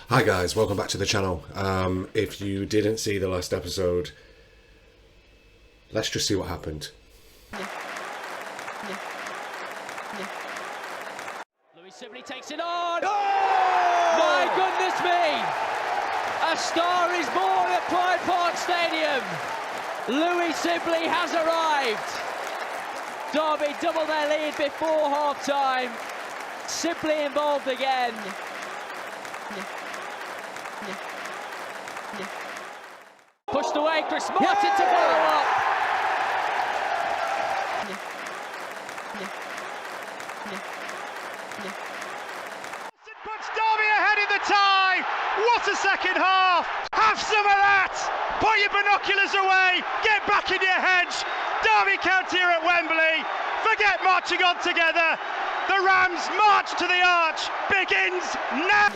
Hi guys, welcome back to the channel. If you didn't see the last episode, let's just see what happened. Louis Sibley takes it on! Oh! My goodness me! A star is born at Pride Park Stadium! Louis Sibley has arrived! Derby double their lead before half-time. Sibley involved again. Pushed away, Chris Martin to follow up. Puts Derby ahead in the tie. What a second half. Have some of that. Put your binoculars away. Get back in your hedge. Derby County here at Wembley. Forget marching on together. The Rams march to the arch. Begins now.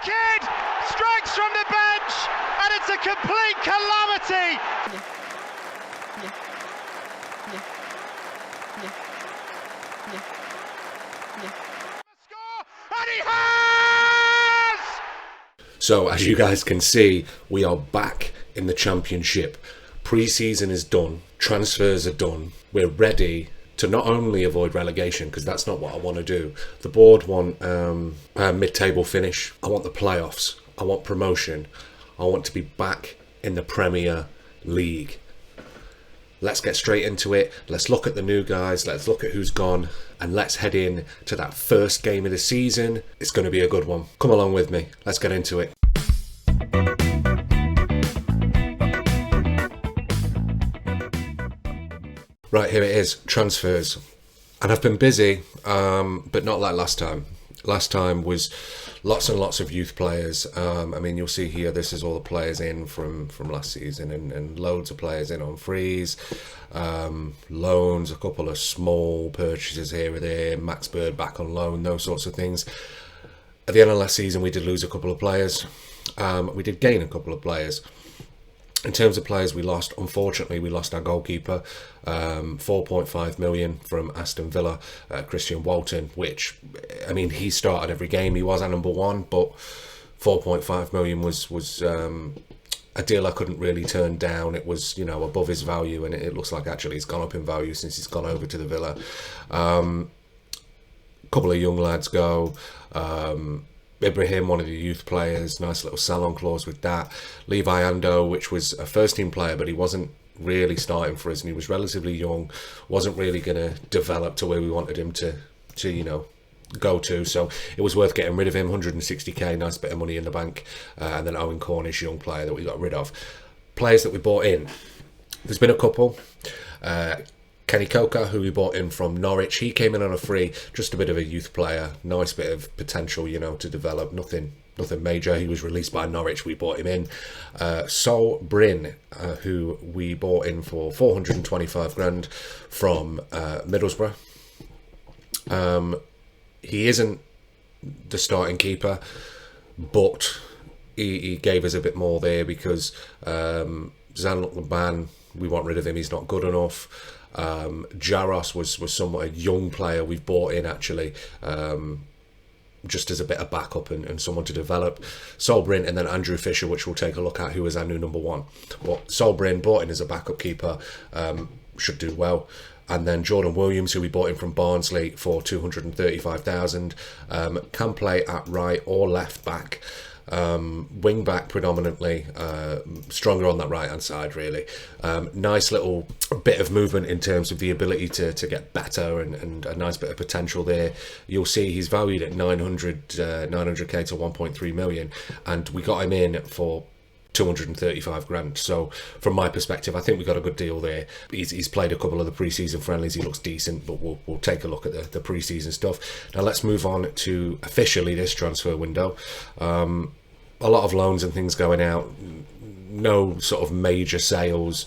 Kid strikes from the bench and it's a complete calamity. Score, and he has! So as you guys can see, we are back in the championship. Pre-season is done, transfers are done, we're ready to not only avoid relegation, because that's not what I want to do. The board want a mid-table finish. I want the playoffs. I want promotion. I want to be back in the Premier League. Let's get straight into it. Let's look at the new guys. Let's look at who's gone. And let's head in to that first game of the season. It's going to be a good one. Come along with me. Let's get into it. Right, here it is, transfers. And I've been busy, but not like last time. Last time was lots and lots of youth players. I mean, you'll see here, this is all the players in from last season and loads of players in on frees, loans, a couple of small purchases here or there, Max Bird back on loan, those sorts of things. At the end of last season, we did lose a couple of players. We did gain a couple of players. In terms of players we lost, unfortunately, we lost our goalkeeper, 4.5 million from Aston Villa, Christian Walton, which, I mean, he started every game. He was our number one, but 4.5 million was a deal I couldn't really turn down. It was, you know, above his value, and it looks like actually he's gone up in value since he's gone over to the Villa. Couple of young lads go. Ibrahim, one of the youth players, nice little sell-on clause with that. Levi Ando, which was a first-team player, but he wasn't really starting for us, and he was relatively young, wasn't really going to develop to where we wanted him to you know, go to. So it was worth getting rid of him. 160k, nice bit of money in the bank. And then Owen Cornish, young player that we got rid of. Players that we bought in. There's been a couple. Kenny Coker, who we bought in from Norwich, he came in on a free, just a bit of a youth player, nice bit of potential, you know, to develop, nothing major. He was released by Norwich, we bought him in. Sol Bryn, who we bought in for 425 grand from Middlesbrough. He isn't the starting keeper, but he gave us a bit more there because Zanluk Laban, we want rid of him, he's not good enough. Jaros was somewhat a young player we've bought in actually, just as a bit of backup and someone to develop. Sol Bryn, and then Andrew Fisher, which we'll take a look at, who is our new number one. But Sol Bryn, bought in as a backup keeper, should do well. And then Jordan Williams, who we bought in from Barnsley for 235,000, can play at right or left back. Wing back predominantly, stronger on that right hand side really. Nice little bit of movement in terms of the ability to get better and a nice bit of potential there. You'll see he's valued at 900k to 1.3 million, and we got him in for 235 grand. So from my perspective, I think we got a good deal there. He's played a couple of the pre-season friendlies. He looks decent, but we'll take a look at the pre-season stuff. Now let's move on to officially this transfer window. A lot of loans and things going out. No sort of major sales,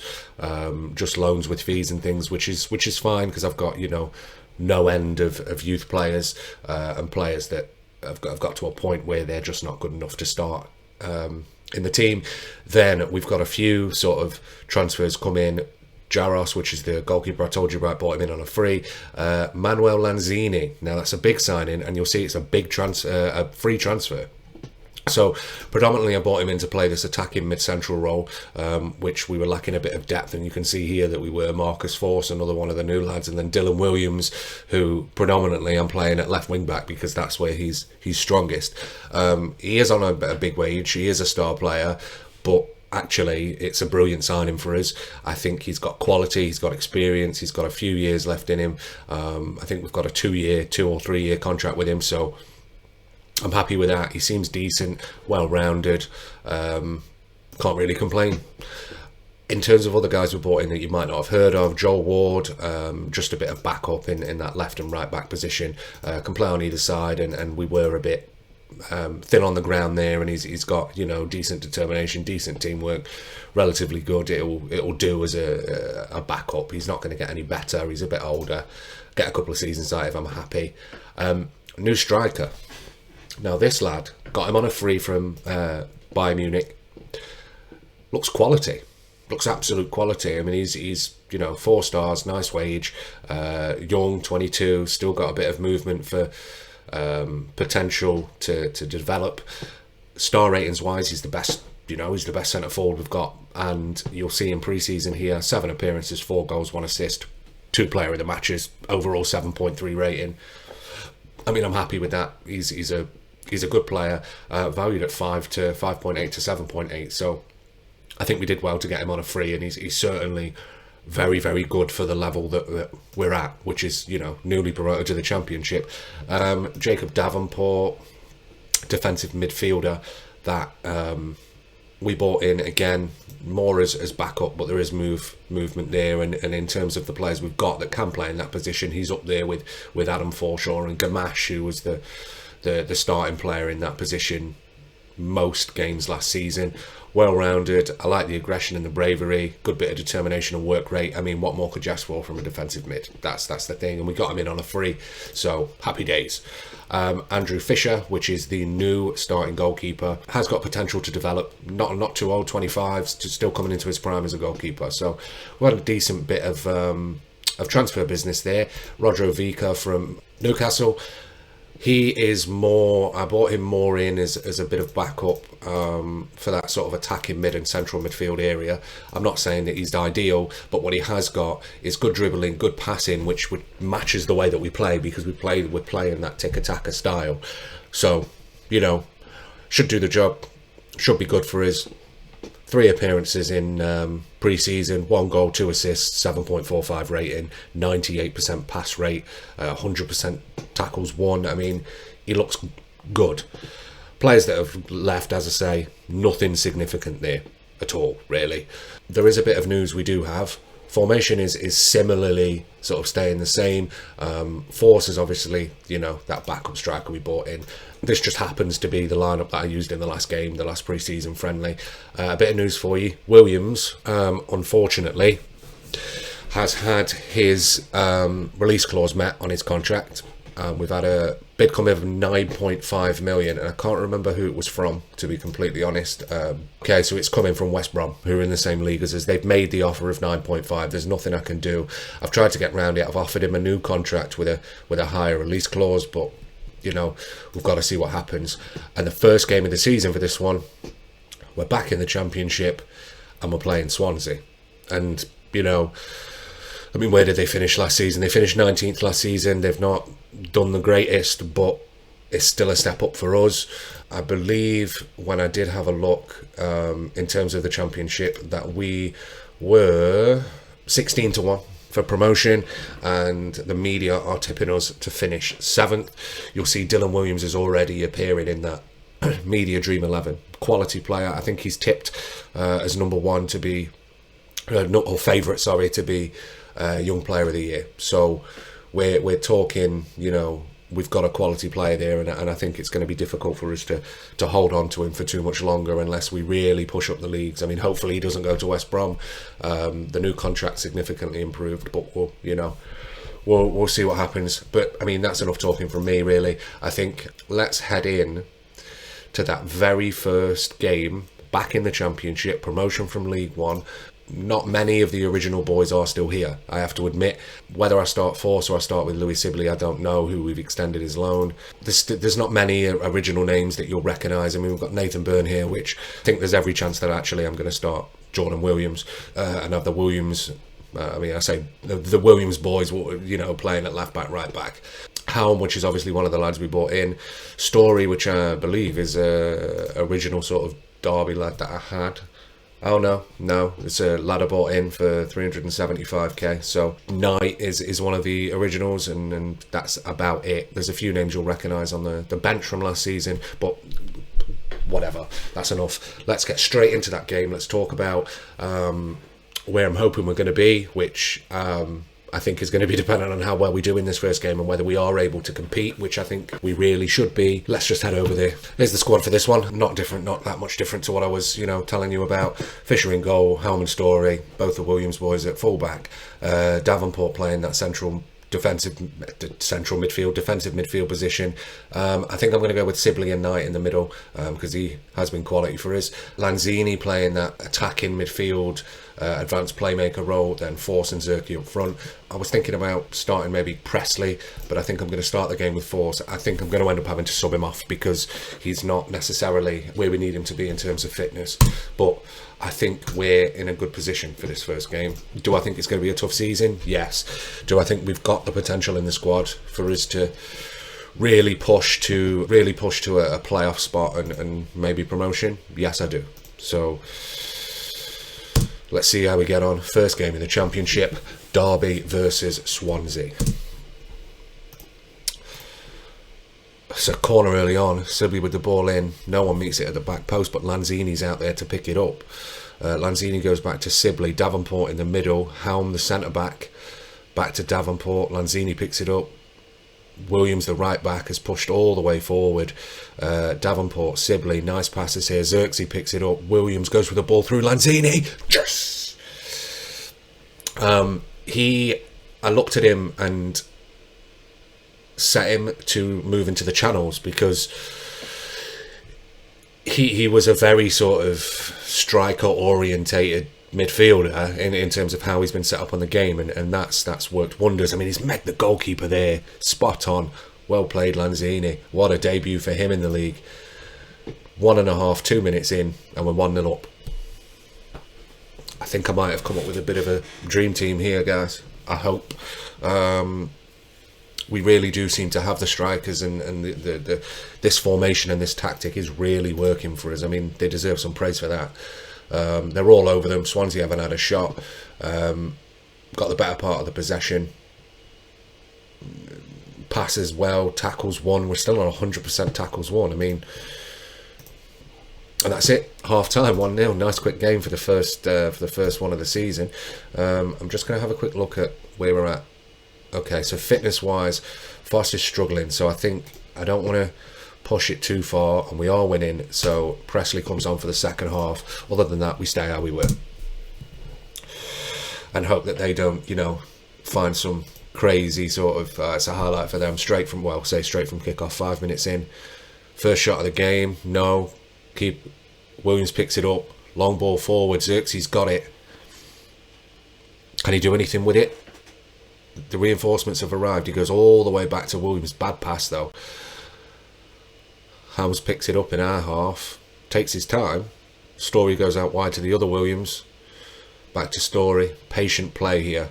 just loans with fees and things, which is fine because I've got, you know, no end of youth players and players that have got to a point where they're just not good enough to start in the team. Then we've got a few sort of transfers come in Jaros, which is the goalkeeper I told you about, bought him in on a free. Manuel Lanzini. Now that's a big signing, and you'll see it's a big a free transfer. So predominantly I bought him in to play this attacking mid-central role, which we were lacking a bit of depth, and you can see here that we were Marcus Force, another one of the new lads, and then Dylan Williams, who predominantly I'm playing at left wing back because that's where he's strongest. He is on a big wage, he is a star player, but actually it's a brilliant signing for us. I think he's got quality, he's got experience, he's got a few years left in him. I think we've got a 2 or 3 year contract with him, so I'm happy with that. He seems decent, well-rounded, can't really complain. In terms of other guys we brought in that you might not have heard of, Joel Ward, just a bit of backup in that left and right back position, can play on either side, and we were a bit thin on the ground there, and he's got, you know, decent determination, decent teamwork, relatively good. It'll do as a backup. He's not going to get any better. He's a bit older. Get a couple of seasons out of him, I'm happy. New striker. Now this lad, got him on a free from Bayern Munich. Looks quality. Looks absolute quality. I mean, he's you know, 4 stars, nice wage, young, 22, still got a bit of movement for potential to develop. Star ratings wise, he's the best. You know, he's the best centre forward we've got, and you'll see in pre-season here, 7 appearances, 4 goals, 1 assist, 2 player of the matches, overall 7.3 rating. I mean, I'm happy with that. He's a good player, valued at 5.8 to 7.8. So I think we did well to get him on a free, and he's certainly very, very good for the level that we're at, which is, you know, newly promoted to the Championship. Jacob Davenport, defensive midfielder that we bought in, again, more as backup, but there is movement there, and in terms of the players we've got that can play in that position, he's up there with Adam Forshaw and Gamache, who was the starting player in that position most games last season. Well-rounded. I like the aggression and the bravery, good bit of determination and work rate. I mean, what more could you ask for from a defensive mid? That's the thing, and we got him in on a free, so happy days. Andrew Fisher, which is the new starting goalkeeper, has got potential to develop. Not too old, 25, still coming into his prime as a goalkeeper. So we had a decent bit of transfer business there. Rodro Vika from Newcastle. He is more, I bought him more in as a bit of backup for that sort of attacking mid and central midfield area. I'm not saying that he's ideal, but what he has got is good dribbling, good passing, which matches the way that we play, because we're playing that tiki-taka style. So, you know, should do the job, should be good for us. 3 appearances in pre-season, 1 goal, 2 assists, 7.45 rating, 98% pass rate, 100% tackles won. I mean, he looks good. Players that have left, as I say, nothing significant there at all, really. There is a bit of news we do have. Formation is similarly sort of staying the same. Force is obviously, you know, that backup striker we bought in. This just happens to be the lineup that I used in the last game, the last pre-season friendly. A bit of news for you. Williams, unfortunately, has had his release clause met on his contract. We've had a bid come in of 9.5 million, and I can't remember who it was from, to be completely honest. Okay, so it's coming from West Brom, who are in the same league as us. They've made the offer of 9.5. There's nothing I can do. I've tried to get round it. I've offered him a new contract with a higher release clause, but, you know, we've got to see what happens. And the first game of the season for this one, we're back in the Championship, and we're playing Swansea. And, you know, I mean, where did they finish last season? They finished 19th last season. They've not done the greatest, but it's still a step up for us. I believe when I did have a look in terms of the Championship, that we were 16-1 for promotion, and the media are tipping us to finish 7th. You'll see Dylan Williams is already appearing in that media Dream 11. Quality player. I think he's tipped as number 1 to be, or favourite, sorry, to be Young Player of the Year. So we're talking, you know, we've got a quality player there, and I think it's going to be difficult for us to hold on to him for too much longer unless we really push up the leagues. I mean, hopefully he doesn't go to West Brom. The new contract significantly improved, but we'll see what happens. But I mean, that's enough talking from me, really. I think let's head in to that very first game back in the Championship, promotion from League One. not many of the original boys are still here, I have to admit. Whether I start Force or I start with Louis Sibley, I don't know, who we've extended his loan. There's not many original names that you'll recognise. I mean, we've got Nathan Byrne here, which I think there's every chance that actually I'm going to start Jordan Williams and have the Williams, I say the Williams boys, playing at left back, right back. Helm, which is obviously one of the lads we brought in. Story, which I believe is a original sort of Derby lad that I had. Oh no, it's a lad I bought in for 375k. So Knight is one of the originals, and that's about it. There's a few names you'll recognise on the bench from last season, but whatever, that's enough. Let's get straight into that game. Let's talk about where I'm hoping we're going to be, which I think is going to be dependent on how well we do in this first game and whether we are able to compete, which I think we really should be. Let's just head over there. Here's the squad for this one. Not that much different to what I was, telling you about. Fisher in goal, Helm and Story, both the Williams boys at fullback. Davenport playing that central midfield position. I think I'm going to go with Sibley and Knight in the middle because he has been quality for us. Lanzini playing that attacking midfield, advanced playmaker role, then Force and Zerkey up front. I was thinking about starting maybe Presley, but I think I'm going to start the game with Force. I think I'm going to end up having to sub him off because he's not necessarily where we need him to be in terms of fitness. But I think we're in a good position for this first game. Do I think it's going to be a tough season? Yes. Do I think we've got the potential in the squad for us to really push to a playoff spot and maybe promotion? Yes, I do. So let's see how we get on. First game in the Championship, Derby versus Swansea. So corner early on, Sibley with the ball in, no one meets it at the back post, but Lanzini's out there to pick it up. Lanzini goes back to Sibley, Davenport in the middle, Helm the centre back to Davenport, Lanzini picks it up, Williams the right back has pushed all the way forward, Davenport, Sibley, nice passes here, Xerxes picks it up, Williams goes with the ball through Lanzini, yes! I looked at him and set him to move into the channels because he was a very sort of striker orientated midfielder in terms of how he's been set up on the game, and that's worked wonders. I mean, he's met the goalkeeper there spot on. Well played, Lanzini. What a debut for him in the league. 2 minutes in and we're 1-0 up. I think I might have come up with a bit of a dream team here, guys. I hope. We really do seem to have the strikers, and this formation and this tactic is really working for us. I mean, they deserve some praise for that. They're all over them. Swansea haven't had a shot. Got the better part of the possession. Passes well, tackles won. We're still on 100% tackles won. I mean, and that's it. Half time, 1-0. Nice quick game for the first one of the season. I'm just going to have a quick look at where we're at. Okay, so fitness-wise, Foster's struggling, so I think I don't want to push it too far, and we are winning, so Presley comes on for the second half. Other than that, we stay how we were. And hope that they don't, find some crazy sort of, it's a highlight for them, straight from kickoff, 5 minutes in. First shot of the game, no. Williams picks it up, long ball forward, Xerxes got it. Can he do anything with it? The reinforcements have arrived. He goes all the way back to Williams. Bad pass though. Hams picks it up in our half. Takes his time. Story goes out wide to the other Williams. Back to Story. Patient play here.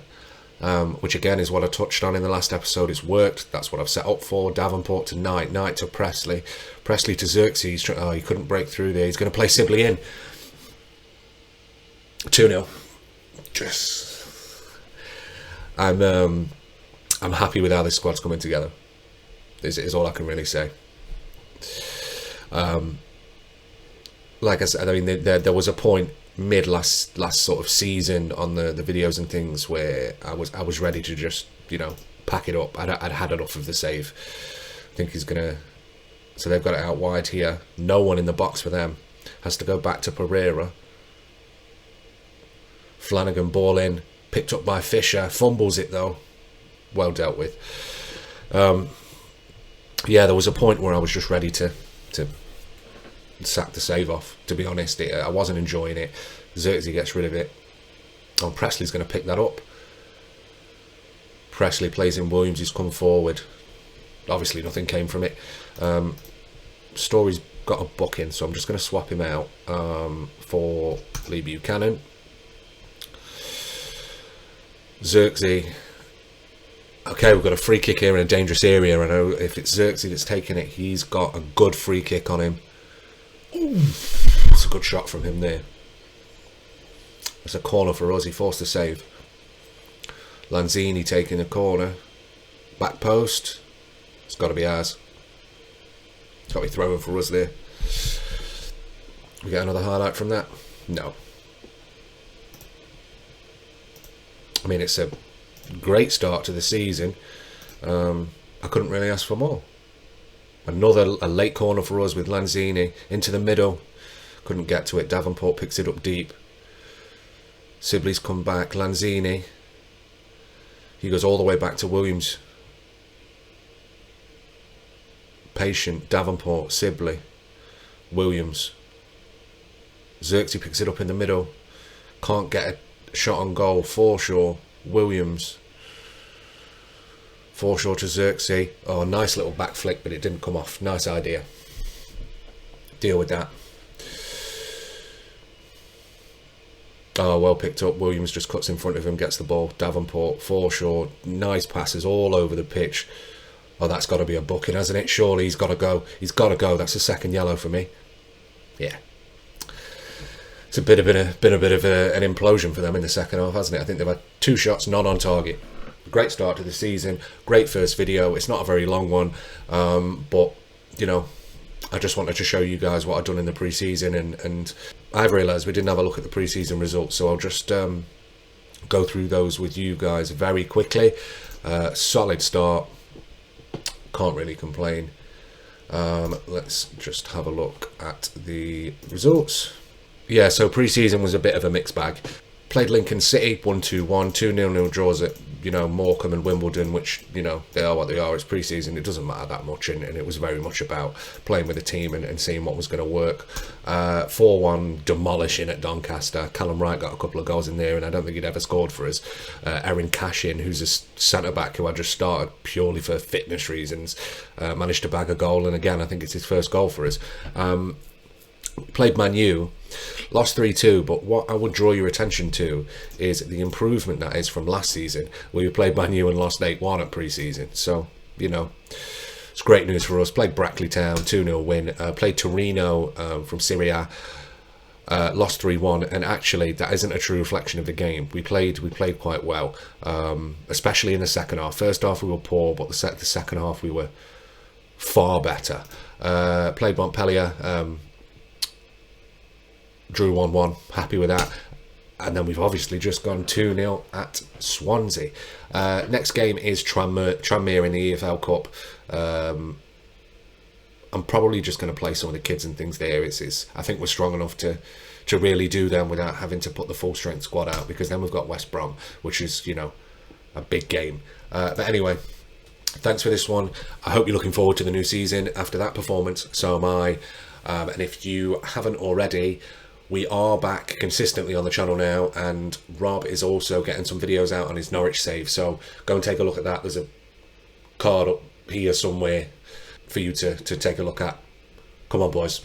Which again is what I touched on in the last episode. It's worked. That's what I've set up for. Davenport to Knight. Knight to Presley. Presley to Xerxes. He couldn't break through there. He's going to play Sibley in. 2-0. Just... I'm happy with how this squad's coming together. Is all I can really say. Like I said, I mean, there was a point mid last sort of season on the videos and things where I was ready to just pack it up. I'd had enough of the save. I think he's gonna. So they've got it out wide here. No one in the box for them. Has to go back to Pereira. Flanagan ball in. Picked up by Fisher, fumbles it though. Well dealt with. There was a point where I was just ready to sack the save off. To be honest, I wasn't enjoying it. Xerxes gets rid of it. Oh, Presley's going to pick that up. Presley plays in Williams, he's come forward. Obviously nothing came from it. Story's got a booking, so I'm just going to swap him out for Lee Buchanan. Xerxes. Okay, we've got a free kick here in a dangerous area. I know if it's Xerxes that's taking it, he's got a good free kick on him. Ooh, it's a good shot from him there. It's a corner for us, he forced the save. Lanzini taking the corner. Back post. It's got to be ours. It's got to be throwing for us there. We get another highlight from that? No. I mean, it's a great start to the season. I couldn't really ask for more. A late corner for us with Lanzini into the middle. Couldn't get to it. Davenport picks it up deep. Sibley's come back. Lanzini. He goes all the way back to Williams. Patient. Davenport. Sibley. Williams. Xerxes picks it up in the middle. Can't get a shot on goal. Forshaw. Williams. Forshaw to Xerxes. Oh, nice little back flick, but it didn't come off. Nice idea. Deal with that. Oh, well picked up. Williams just cuts in front of him, gets the ball. Davenport, Forshaw, nice passes all over the pitch. Oh, that's got to be a booking, hasn't it? Surely he's got to go. He's got to go. That's a second yellow for me. Yeah. It's been a bit of an implosion for them in the second half, hasn't it? I think they've had 2 shots, none on target. Great start to the season. Great first video. It's not a very long one, but you know, I just wanted to show you guys what I've done in the pre-season, and I've realised we didn't have a look at the pre-season results, so I'll just go through those with you guys very quickly. Solid start. Can't really complain. Let's just have a look at the results. Yeah, so pre-season was a bit of a mixed bag. Played Lincoln City 1-2-1, 2-0 draws at, you know, Morecambe and Wimbledon, which, you know, they are what they are. It's pre-season, it doesn't matter that much, and it was very much about playing with the team and seeing what was going to work. 4-1 demolishing at Doncaster. Callum Wright got a couple of goals in there, and I don't think he'd ever scored for us. Erin Cashin, who's a centre-back who I just started purely for fitness reasons, managed to bag a goal, and again, I think it's his first goal for us. Played Man U, lost 3-2, but what I would draw your attention to is the improvement that is from last season, where we played Man U and lost 8-1 at pre-season. So, you know, it's great news for us. Played Brackley Town, 2-0 win. Played Torino from Syria, lost 3-1, and actually that isn't a true reflection of the game. We played quite well, especially in the second half. First half we were poor, but the second half we were far better. Played Montpellier, drew 1-1, happy with that. And then we've obviously just gone 2-0 at Swansea. Next game is Tranmere in the EFL Cup. I'm probably just going to play some of the kids and things there. I think we're strong enough to really do them without having to put the full strength squad out, because then we've got West Brom, which is, you know, a big game. But anyway, thanks for this one. I hope you're looking forward to the new season after that performance. So am I. And if you haven't already, we are back consistently on the channel now, and Rob is also getting some videos out on his Norwich save, so go and take a look at that. There's a card up here somewhere for you to take a look at. Come on, boys.